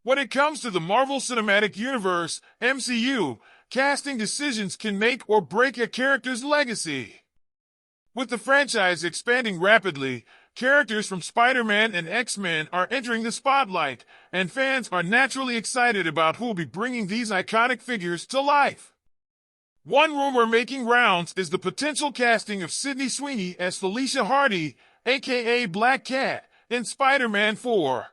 When it comes to the Marvel Cinematic Universe, MCU, casting decisions can make or break a character's legacy. With the franchise expanding rapidly, characters from Spider-Man and X-Men are entering the spotlight, and fans are naturally excited about who will be bringing these iconic figures to life. One rumor making rounds is the potential casting of Sydney Sweeney as Felicia Hardy, aka Black Cat, in Spider-Man 4.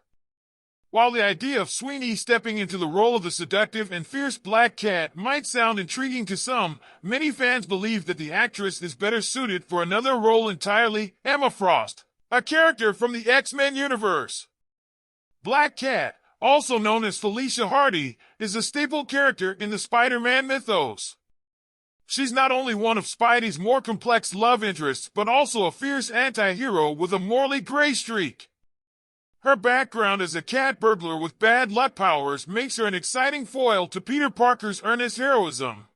While the idea of Sweeney stepping into the role of the seductive and fierce Black Cat might sound intriguing to some, many fans believe that the actress is better suited for another role entirely: Emma Frost, a character from the X-Men universe. Black Cat, also known as Felicia Hardy, is a staple character in the Spider-Man mythos. She's not only one of Spidey's more complex love interests, but also a fierce anti-hero with a morally gray streak. Her background as a cat burglar with bad luck powers makes her an exciting foil to Peter Parker's earnest heroism.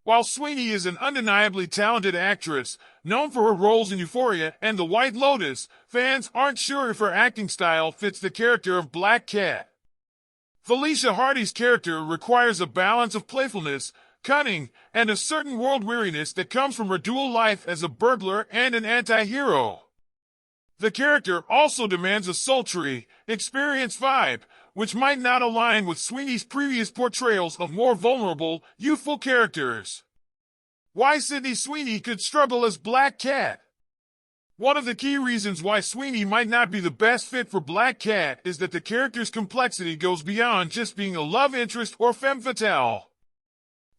While Sweeney is an undeniably talented actress, known for her roles in Euphoria and The White Lotus, fans aren't sure if her acting style fits the character of Black Cat. Felicia Hardy's character requires a balance of playfulness, cunning, and a certain world weariness that comes from her dual life as a burglar and an anti-hero. The character also demands a sultry, experienced vibe, which might not align with Sweeney's previous portrayals of more vulnerable, youthful characters. Why Sydney Sweeney could struggle as Black Cat? One of the key reasons why Sweeney might not be the best fit for Black Cat is that the character's complexity goes beyond just being a love interest or femme fatale.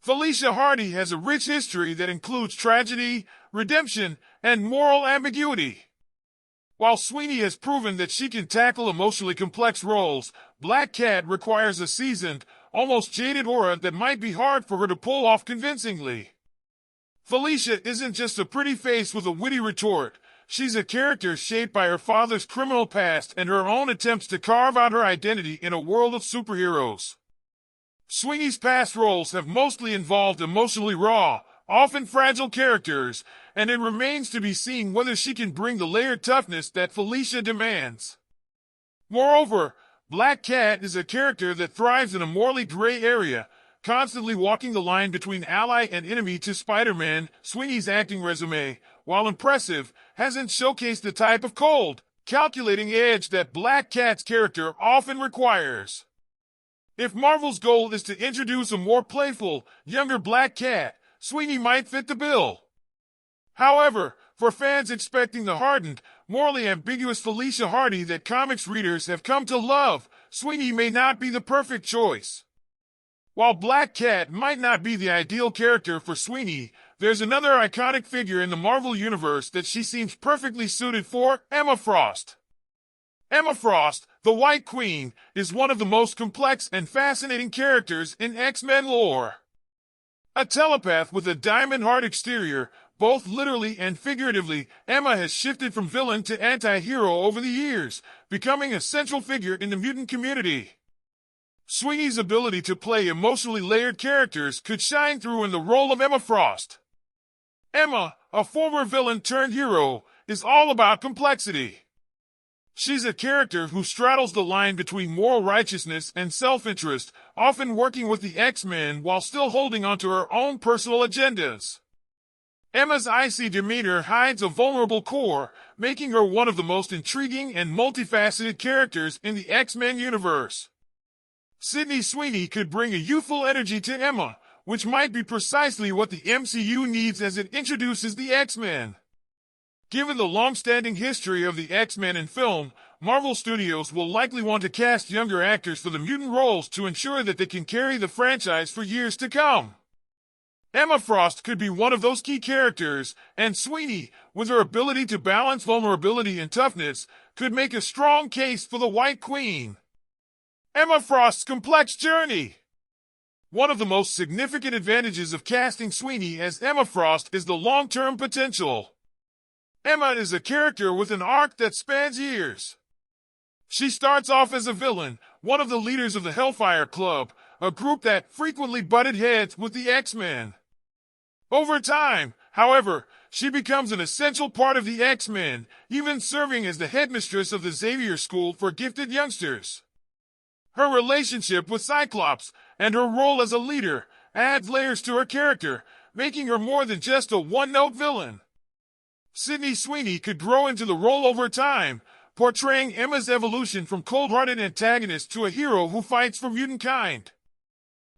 Felicia Hardy has a rich history that includes tragedy, redemption, and moral ambiguity. While Sweeney has proven that she can tackle emotionally complex roles, Black Cat requires a seasoned, almost jaded aura that might be hard for her to pull off convincingly. Felicia isn't just a pretty face with a witty retort. She's a character shaped by her father's criminal past and her own attempts to carve out her identity in a world of superheroes. Sweeney's past roles have mostly involved emotionally raw, often fragile characters, and it remains to be seen whether she can bring the layered toughness that Felicia demands. Moreover, Black Cat is a character that thrives in a morally gray area, constantly walking the line between ally and enemy to Spider-Man. Sweeney's acting resume, while impressive, hasn't showcased the type of cold, calculating edge that Black Cat's character often requires. If Marvel's goal is to introduce a more playful, younger Black Cat, Sweeney might fit the bill. However, for fans expecting the hardened, morally ambiguous Felicia Hardy that comics readers have come to love, Sweeney may not be the perfect choice. While Black Cat might not be the ideal character for Sweeney, there's another iconic figure in the Marvel Universe that she seems perfectly suited for: Emma Frost. Emma Frost, the White Queen, is one of the most complex and fascinating characters in X-Men lore. A telepath with a diamond-heart exterior, both literally and figuratively, Emma has shifted from villain to anti-hero over the years, becoming a central figure in the mutant community. Sweeney's ability to play emotionally layered characters could shine through in the role of Emma Frost. Emma, a former villain turned hero, is all about complexity. She's a character who straddles the line between moral righteousness and self-interest, often working with the X-Men while still holding onto her own personal agendas. Emma's icy demeanor hides a vulnerable core, making her one of the most intriguing and multifaceted characters in the X-Men universe. Sydney Sweeney could bring a youthful energy to Emma, which might be precisely what the MCU needs as it introduces the X-Men. Given the long-standing history of the X-Men in film, Marvel Studios will likely want to cast younger actors for the mutant roles to ensure that they can carry the franchise for years to come. Emma Frost could be one of those key characters, and Sweeney, with her ability to balance vulnerability and toughness, could make a strong case for the White Queen. Emma Frost's complex journey. One of the most significant advantages of casting Sweeney as Emma Frost is the long-term potential. Emma is a character with an arc that spans years. She starts off as a villain, one of the leaders of the Hellfire Club, a group that frequently butted heads with the X-Men. Over time, however, she becomes an essential part of the X-Men, even serving as the headmistress of the Xavier School for Gifted Youngsters. Her relationship with Cyclops and her role as a leader adds layers to her character, making her more than just a one-note villain. Sydney Sweeney could grow into the role over time, portraying Emma's evolution from cold-hearted antagonist to a hero who fights for mutant kind.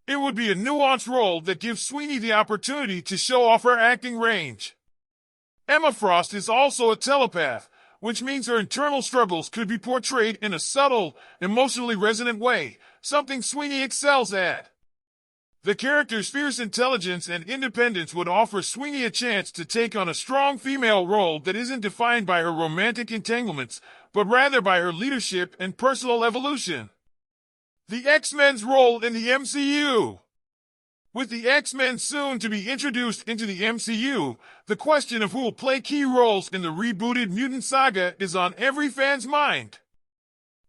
It would be a nuanced role that gives Sweeney the opportunity to show off her acting range. Emma Frost is also a telepath, which means her internal struggles could be portrayed in a subtle, emotionally resonant way, something Sweeney excels at. The character's fierce intelligence and independence would offer Sweeney a chance to take on a strong female role that isn't defined by her romantic entanglements, but rather by her leadership and personal evolution. The X-Men's role in the MCU. With the X-Men soon to be introduced into the MCU, the question of who will play key roles in the rebooted mutant saga is on every fan's mind.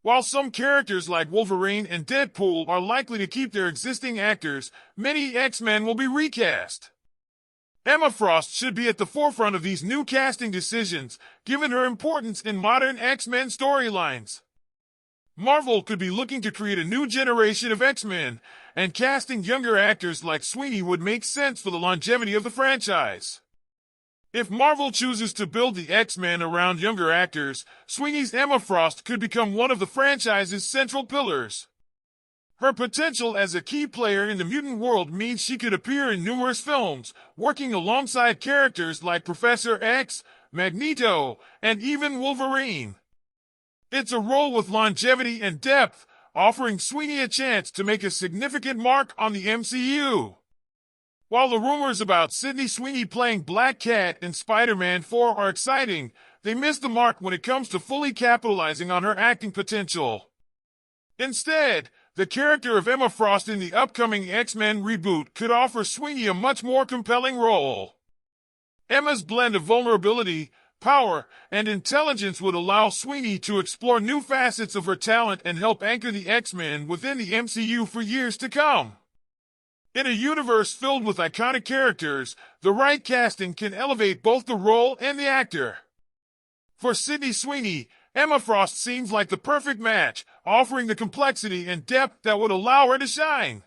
While some characters like Wolverine and Deadpool are likely to keep their existing actors, many X-Men will be recast. Emma Frost should be at the forefront of these new casting decisions, given her importance in modern X-Men storylines. Marvel could be looking to create a new generation of X-Men, and casting younger actors like Sweeney would make sense for the longevity of the franchise. If Marvel chooses to build the X-Men around younger actors, Sweeney's Emma Frost could become one of the franchise's central pillars. Her potential as a key player in the mutant world means she could appear in numerous films, working alongside characters like Professor X, Magneto, and even Wolverine. It's a role with longevity and depth, offering Sweeney a chance to make a significant mark on the MCU. While the rumors about Sydney Sweeney playing Black Cat in Spider-Man 4 are exciting, they miss the mark when it comes to fully capitalizing on her acting potential. Instead, the character of Emma Frost in the upcoming X-Men reboot could offer Sweeney a much more compelling role. Emma's blend of vulnerability, power, and intelligence would allow Sweeney to explore new facets of her talent and help anchor the X-Men within the MCU for years to come. In a universe filled with iconic characters, the right casting can elevate both the role and the actor. For Sydney Sweeney, Emma Frost seems like the perfect match, offering the complexity and depth that would allow her to shine.